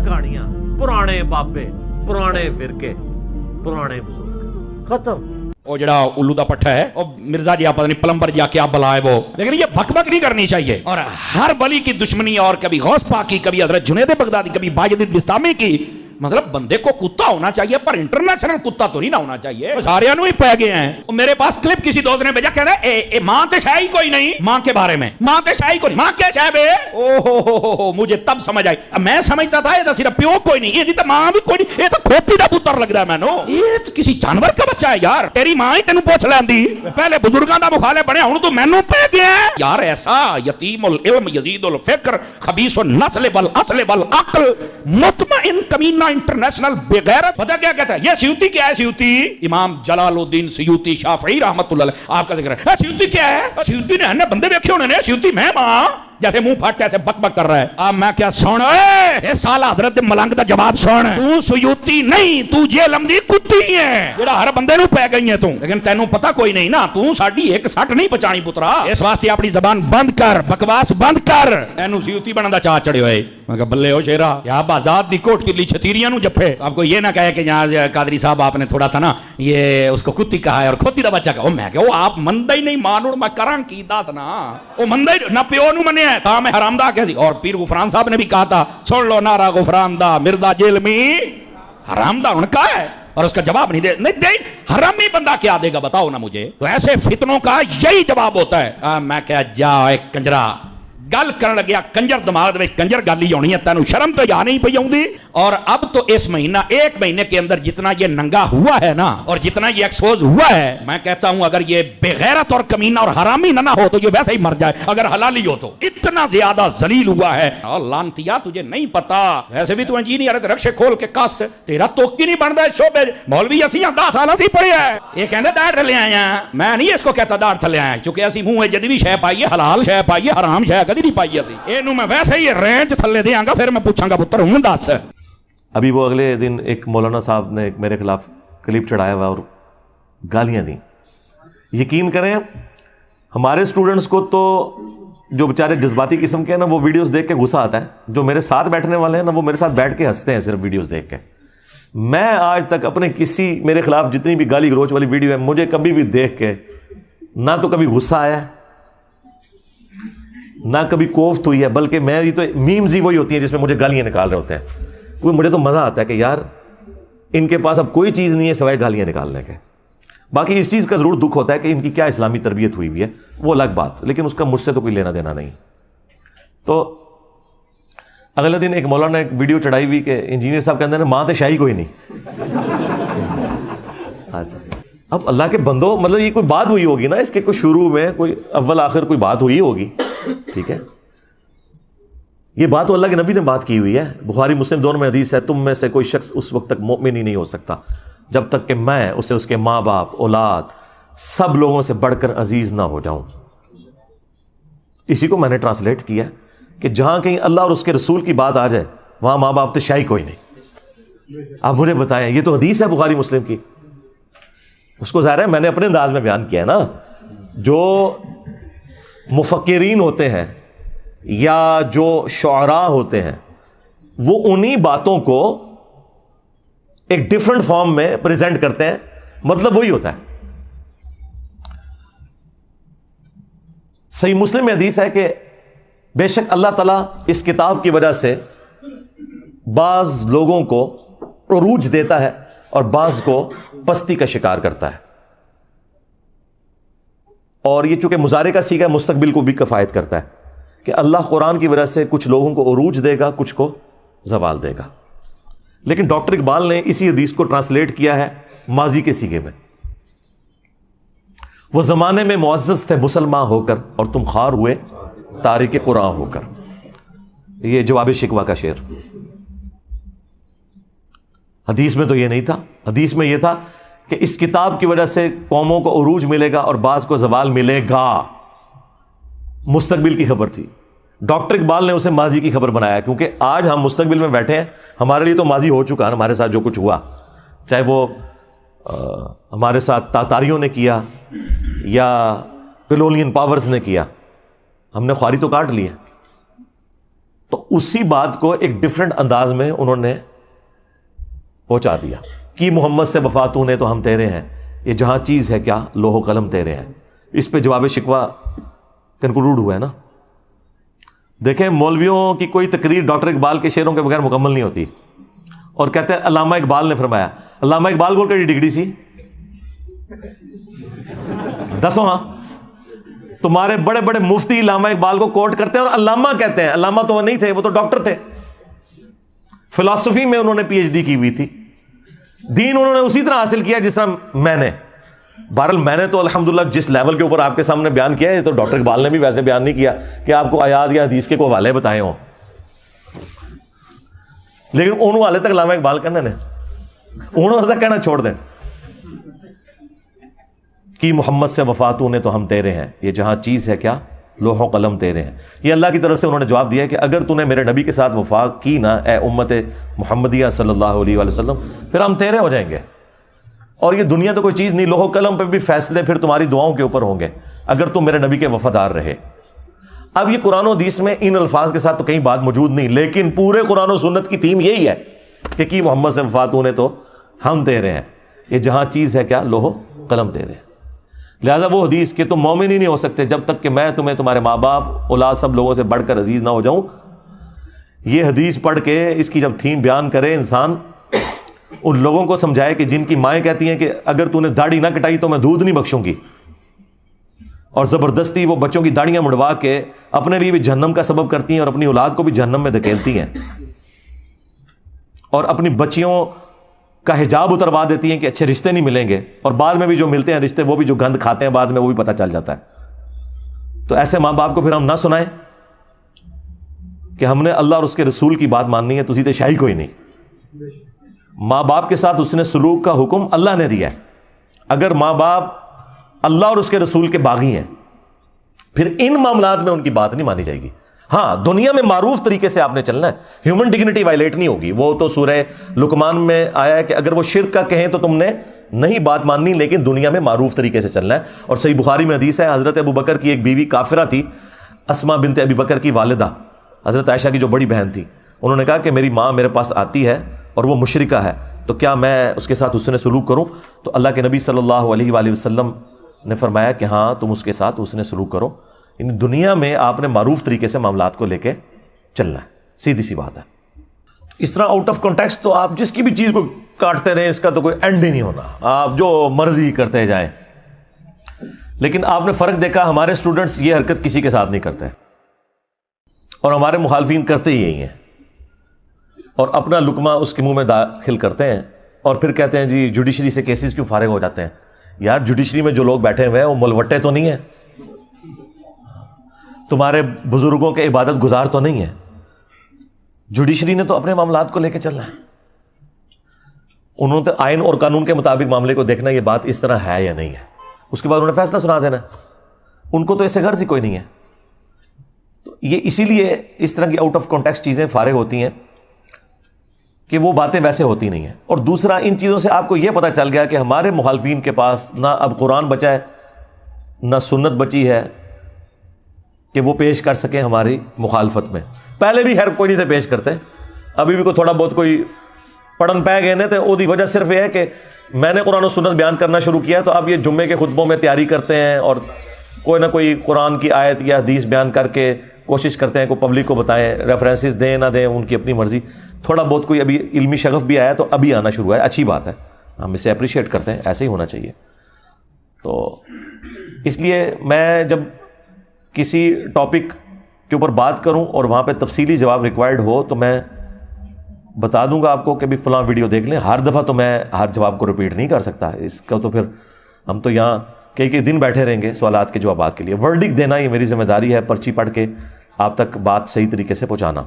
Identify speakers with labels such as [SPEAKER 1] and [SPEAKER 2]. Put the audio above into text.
[SPEAKER 1] کہانیاں، پرانے بابے، پرانے فرقے، پرانے بزرگ، ختم۔
[SPEAKER 2] وہ جڑا الو دا پٹھا ہے وہ مرزا جی آپ پتہ نہیں پلمبر جا کے آپ بلائے وہ، لیکن یہ بھک بھک نہیں کرنی چاہیے، اور ہر ولی کی دشمنی، اور کبھی غوث پاک کی، کبھی حضرت جنید بغدادی، کبھی باجد بستامی کی۔ مطلب بندے کو کتا ہونا چاہیے پر انٹرنیشنل کتا تو نہیں نہ ہونا چاہیے۔ سارے انہوں ہی پہ گئے ہیں۔ میرے پاس کلپ کسی دوست نے بھیجا، کہہ رہا ہے ماں تے شاہی کوئی نہیں، ماں کے بارے میں ماں تے شاہی کوئی نہیں، ماں کیا شاہ بے؟ اوہ مجھے تب سمجھ آئی، میں سمجھتا تھا یہ تو صرف پیو کوئی نہیں، یہ تو ماں بھی کوئی نہیں، یہ تو کھوتی دا پتر لگ رہا ہے مینوں، یہ تو کسی جانور کا بچہ ہے یار۔ تیری ماں ہی تینوں پوچھ لیندی، پہلے بزرگاں دا مخالف بنے، ہن تو مینوں پہ گیا یار۔ ایسا یتیم العلم یزید الفکر خبیث النسل والاصل والعقل مطمئن کمینہ انٹرنیشنل بغیرت۔ پتہ کیا کہتا ہے یہ سیوطی کیا ہے؟ سیوطی امام جلال الدین سیوطی شافعی رحمت اللہ علیہ، آپ کا ذکر ہے۔ سیوطی کیا ہے؟ سیوطی نے بندے دیکھے ہونے نے، سیوطی میں ماں جیسے منہ پھٹ ایسے بک بک کر رہا ہے۔ اب میں کیا سن، اے سالہ حضرت ملنگ دا جواب سن، تو سیوطی نہیں، تو جہلم دی کتی ہے جڑا ہر بندے نو پہ گئی ہے تو، لیکن تینوں پتہ کوئی نہیں نا، تو ساڈی ایک سٹ نہیں پچانی پترا۔ اس واسطے اپنی زبان بند کر، بکواس بند کر، اینو سیوطی بنن دا چاہ چڑھے ہوئے۔ میں کہا بلے ہو شیرا، کیا بازاد دی کوٹ کی لی چھتیریاں نو جپے۔ آپ کو یہ نہ کہے کہ یہاں قادری صاحب آپ نے تھوڑا سا نا یہ اس کو کتی کہا ہے اور کھوتی دا بچہ کہا۔ میں کہا وہ آپ مندہ ہی نہیں مانوڑ، میں کران کی داس نا، وہ مندہ ہی نہ پیو نو منے ہے تھا، میں حرام دا کہہ سی۔ اور پیر غفران صاحب نے بھی کہا تھا، سن لو نعرہ غفران دا، مرزا جیل میں حرام دا ان کا ہے، اور اس کا جواب نہیں دے حرامی بندہ کیا دے گا بتاؤ نا مجھے۔ تو ایسے فتنوں کا یہی جواب ہوتا ہے۔ میں کہا جا ایک کنجرا گل کرن لگیا، کنجر دماغ میں کنجر گل ہی ہونی ہے، تینوں شرم تو یا نہیں پئی آؤندی۔ اور اب تو اس مہینہ ایک مہینے کے اندر جتنا یہ ننگا ہوا ہے نا، اور جتنا یہ ایکسپوز ہوا ہے، میں کہتا ہوں اگر یہ بغیرت اور کمینہ اور حرامی نہ ہو تو یہ ویسے ہی مر جائے، اگر حلالی ہو تو۔ اتنا زیادہ ذلیل ہوا ہے۔ اور لانتیا تجھے نہیں پتا، ویسے بھی تو انجینئر ہے، رکشے کھول کے کس تیرا توکی نہیں بنتا ہے شعبے۔ مولوی اسی 10 سال اسی پڑھے ہے، یہ کہندے داڑھ تھلے آئے ہیں، میں نہیں اس کو کہتا داڑھ تھلے آئے، کیونکہ اسی منہ جدوی شے پائیے، حلال شے پائیے، حرام شے کدی نہیں پائی اسی۔ اینو میں ویسے ہی رینج تھلے دیاں گا، پھر میں پوچھاں گا پتر ہوں دس۔
[SPEAKER 3] ابھی وہ اگلے دن ایک مولانا صاحب نے میرے خلاف کلپ چڑھایا ہوا اور گالیاں دیں۔ یقین کریں ہمارے اسٹوڈنٹس کو تو جو بیچارے جذباتی قسم کے ہیں نا، وہ ویڈیوز دیکھ کے غصہ آتا ہے۔ جو میرے ساتھ بیٹھنے والے ہیں نا، وہ میرے ساتھ بیٹھ کے ہنستے ہیں صرف ویڈیوز دیکھ کے۔ میں آج تک اپنے کسی میرے خلاف جتنی بھی گالی گلوچ والی ویڈیو ہے، مجھے کبھی بھی دیکھ کے نہ تو کبھی غصہ آیا نہ کبھی کوفت ہوئی ہے، بلکہ میری تو میمز ہی وہی ہوتی ہیں جس میں مجھے گالیاں نکال رہے ہوتے ہیں۔ مجھے تو مزہ آتا ہے کہ یار ان کے پاس اب کوئی چیز نہیں ہے سوائے گالیاں نکالنے کے۔ باقی اس چیز کا ضرور دکھ ہوتا ہے کہ ان کی کیا اسلامی تربیت ہوئی ہوئی ہے، وہ الگ بات، لیکن اس کا مجھ سے تو کوئی لینا دینا نہیں۔ تو اگلے دن ایک مولانا نے ایک ویڈیو چڑھائی ہوئی کہ انجینئر صاحب کہتے ہیں ماں تے شاہی کوئی نہیں۔ اب اللہ کے بندو، مطلب یہ کوئی بات ہوئی ہوگی نا، اس کے کوئی شروع میں کوئی اول آخر کوئی بات ہوئی ہوگی، ٹھیک ہے۔ یہ بات تو اللہ کے نبی نے بات کی ہوئی ہے، بخاری مسلم دونوں میں حدیث ہے، تم میں سے کوئی شخص اس وقت تک مومن ہی نہیں ہو سکتا جب تک کہ میں اسے اس کے ماں باپ، اولاد، سب لوگوں سے بڑھ کر عزیز نہ ہو جاؤں۔ اسی کو میں نے ٹرانسلیٹ کیا کہ جہاں کہیں اللہ اور اس کے رسول کی بات آ جائے وہاں ماں باپ تو شاہی کوئی نہیں۔ آپ مجھے بتائیں، یہ تو حدیث ہے بخاری مسلم کی، اس کو ظاہر ہے میں نے اپنے انداز میں بیان کیا ہے نا۔ جو مفکرین ہوتے ہیں یا جو شعراء ہوتے ہیں وہ انہی باتوں کو ایک ڈیفرنٹ فارم میں پریزنٹ کرتے ہیں، مطلب وہی ہوتا ہے۔ صحیح مسلم میں حدیث ہے کہ بے شک اللہ تعالیٰ اس کتاب کی وجہ سے بعض لوگوں کو عروج دیتا ہے اور بعض کو پستی کا شکار کرتا ہے، اور یہ چونکہ مضارع کا صیغہ مستقبل کو بھی کفایت کرتا ہے کہ اللہ قرآن کی وجہ سے کچھ لوگوں کو عروج دے گا، کچھ کو زوال دے گا۔ لیکن ڈاکٹر اقبال نے اسی حدیث کو ٹرانسلیٹ کیا ہے ماضی کے صیغے میں۔ وہ زمانے میں معزز تھے مسلمان ہو کر، اور تم خوار ہوئے تارک قرآن ہو کر۔ یہ جواب شکوہ کا شعر۔ حدیث میں تو یہ نہیں تھا، حدیث میں یہ تھا کہ اس کتاب کی وجہ سے قوموں کو عروج ملے گا اور بعض کو زوال ملے گا۔ مستقبل کی خبر تھی، ڈاکٹر اقبال نے اسے ماضی کی خبر بنایا، کیونکہ آج ہم مستقبل میں بیٹھے ہیں، ہمارے لیے تو ماضی ہو چکا ہے، ہمارے ساتھ جو کچھ ہوا، چاہے وہ ہمارے ساتھ تاتاریوں نے کیا یا کلونین پاورز نے کیا، ہم نے خواری تو کاٹ لی ہے۔ تو اسی بات کو ایک ڈفرنٹ انداز میں انہوں نے پہنچا دیا کہ محمد سے وفا تو نے تو ہم تیرے ہیں، یہ جہاں چیز ہے کیا لوح و قلم تیرے ہیں. اس پہ جواب شکوہ کنکلوڈ ہوا ہے نا. دیکھیں مولویوں کی کوئی تقریر ڈاکٹر اقبال کے شعروں کے بغیر مکمل نہیں ہوتی. اور کہتے ہیں علامہ اقبال نے فرمایا. علامہ اقبال کو کیڑی ڈگری سی؟ دسو ہاں. تمہارے بڑے بڑے مفتی علامہ اقبال کو کوٹ کرتے ہیں اور علامہ کہتے ہیں. علامہ تو وہ نہیں تھے، وہ تو ڈاکٹر تھے. فلسفی میں انہوں نے پی ایچ ڈی کی ہوئی تھی. دین انہوں نے اسی طرح حاصل کیا جس طرح میں نے. بہرحال میں نے تو الحمدللہ جس لیول کے اوپر آپ کے سامنے بیان کیا ہے، تو ڈاکٹر اقبال نے بھی ویسے بیان نہیں کیا کہ آپ کو آیات یا حدیث کے کوئی حوالے بتائے ہوں. لیکن ان حوالے تک علامہ اقبال کہنے نے انہوں تک کہنا چھوڑ دیں کہ محمد سے وفا تو نے تو ہم تیرے ہیں، یہ جہاں چیز ہے کیا لوح و قلم تیرے ہیں. یہ اللہ کی طرف سے انہوں نے جواب دیا ہے کہ اگر تو نے میرے نبی کے ساتھ وفا کی نا اے امت محمدیہ صلی اللہ علیہ وآلہ وسلم، پھر ہم تیرے ہو جائیں گے. اور یہ دنیا تو کوئی چیز نہیں، لوح و قلم پہ بھی فیصلے پھر تمہاری دعاؤں کے اوپر ہوں گے اگر تم میرے نبی کے وفادار رہے. اب یہ قرآن و حدیث میں ان الفاظ کے ساتھ تو کہیں بات موجود نہیں، لیکن پورے قرآن و سنت کی تھیم یہی ہے کہ کی محمد سے وفا تو نے تو ہم تیرے ہیں، یہ جہاں چیز ہے کیا لوح و قلم تیرے ہیں. لہٰذا وہ حدیث کہ تم مومن ہی نہیں ہو سکتے جب تک کہ میں تمہیں تمہارے ماں باپ اولاد سب لوگوں سے بڑھ کر عزیز نہ ہو جاؤں، یہ حدیث پڑھ کے اس کی جب تھیم بیان کرے انسان، ان لوگوں کو سمجھائے کہ جن کی مائیں کہتی ہیں کہ اگر تو نے داڑھی نہ کٹائی تو میں دودھ نہیں بخشوں گی، اور زبردستی وہ بچوں کی داڑیاں مڑوا کے اپنے لیے بھی جہنم کا سبب کرتی ہیں اور اپنی اولاد کو بھی جہنم میں دھکیلتی ہیں، اور اپنی بچیوں کا حجاب اتروا دیتی ہیں کہ اچھے رشتے نہیں ملیں گے، اور بعد میں بھی جو ملتے ہیں رشتے وہ بھی جو گند کھاتے ہیں بعد میں وہ بھی پتہ چل جاتا ہے. تو ایسے ماں باپ کو پھر ہم نہ سنائیں کہ ہم نے اللہ اور اس کے رسول کی بات ماننی ہے، تسی تے شاہی کوئی نہیں. ماں باپ کے ساتھ اس نے سلوک کا حکم اللہ نے دیا ہے. اگر ماں باپ اللہ اور اس کے رسول کے باغی ہیں پھر ان معاملات میں ان کی بات نہیں مانی جائے گی. ہاں دنیا میں معروف طریقے سے آپ نے چلنا ہے، ہیومن ڈگنیٹی وائلیٹ نہیں ہوگی. وہ تو سورہ لقمان میں آیا ہے کہ اگر وہ شرک کا کہیں تو تم نے نہیں بات ماننی، لیکن دنیا میں معروف طریقے سے چلنا ہے. اور صحیح بخاری میں حدیث ہے، حضرت ابو بکر کی ایک بیوی کافرہ تھی، اسماء بنت ابی بکر کی والدہ حضرت عائشہ کی جو بڑی بہن تھی. انہوں نے کہا کہ میری ماں میرے پاس آتی ہے اور وہ مشرکہ ہے، تو کیا میں اس کے ساتھ حسن سلوک کروں؟ تو اللہ کے نبی صلی اللہ علیہ وآلہ وسلم نے فرمایا کہ ہاں تم اس کے ساتھ حسن سلوک کرو. یعنی دنیا میں آپ نے معروف طریقے سے معاملات کو لے کے چلنا ہے، سیدھی سی بات ہے. اس طرح آؤٹ آف کانٹیکسٹ تو آپ جس کی بھی چیز کو کاٹتے رہیں، اس کا تو کوئی اینڈ ہی نہیں ہونا، آپ جو مرضی کرتے جائیں. لیکن آپ نے فرق دیکھا، ہمارے اسٹوڈنٹس یہ حرکت کسی کے ساتھ نہیں کرتے، اور ہمارے مخالفین کرتے ہی یہی ہیں، اور اپنا لقمہ اس کے منہ میں داخل کرتے ہیں، اور پھر کہتے ہیں جی جوڈیشری سے کیسز کیوں فارغ ہو جاتے ہیں. یار جوڈیشری میں جو لوگ بیٹھے ہوئے ہیں وہ ملوٹے تو نہیں ہیں، تمہارے بزرگوں کے عبادت گزار تو نہیں ہیں. جوڈیشری نے تو اپنے معاملات کو لے کے چلنا ہے، انہوں نے آئین اور قانون کے مطابق معاملے کو دیکھنا یہ بات اس طرح ہے یا نہیں ہے، اس کے بعد انہوں نے فیصلہ سنا دینا. ان کو تو اس سے غرض ہی کوئی نہیں ہے. تو یہ اسی لیے اس طرح کی آؤٹ آف کانٹیکسٹ چیزیں فارغ ہوتی ہیں کہ وہ باتیں ویسے ہوتی نہیں ہیں. اور دوسرا ان چیزوں سے آپ کو یہ پتہ چل گیا کہ ہمارے مخالفین کے پاس نہ اب قرآن بچا ہے نہ سنت بچی ہے کہ وہ پیش کر سکیں ہماری مخالفت میں. پہلے بھی خیر کوئی نہیں تھے پیش کرتے، ابھی بھی کوئی تھوڑا بہت کوئی پڑھن پہ گئے نا، تو وہ دی وجہ صرف یہ ہے کہ میں نے قرآن و سنت بیان کرنا شروع کیا، تو اب یہ جمعے کے خطبوں میں تیاری کرتے ہیں اور کوئی نہ کوئی قرآن کی آیت یا حدیث بیان کر کے کوشش کرتے ہیں کہ پبلک کو بتائیں، ریفرنسز دیں نہ دیں ان کی اپنی مرضی. تھوڑا بہت کوئی ابھی علمی شغف بھی آیا تو ابھی آنا شروع ہے، اچھی بات ہے، ہم اسے اپریشیٹ کرتے ہیں، ایسے ہی ہونا چاہیے. تو اس لیے میں جب کسی ٹاپک کے اوپر بات کروں اور وہاں پہ تفصیلی جواب ریکوائرڈ ہو تو میں بتا دوں گا آپ کو کہ بھی فلاں ویڈیو دیکھ لیں. ہر دفعہ تو میں ہر جواب کو ریپیٹ نہیں کر سکتا، اس کا تو پھر ہم تو یہاں کئی دن بیٹھے رہیں گے سوالات کے جوابات کے لیے. ورڈک دینا یہ میری ذمہ داری ہے، پرچی پڑھ کے آپ تک بات صحیح طریقے سے پہنچانا.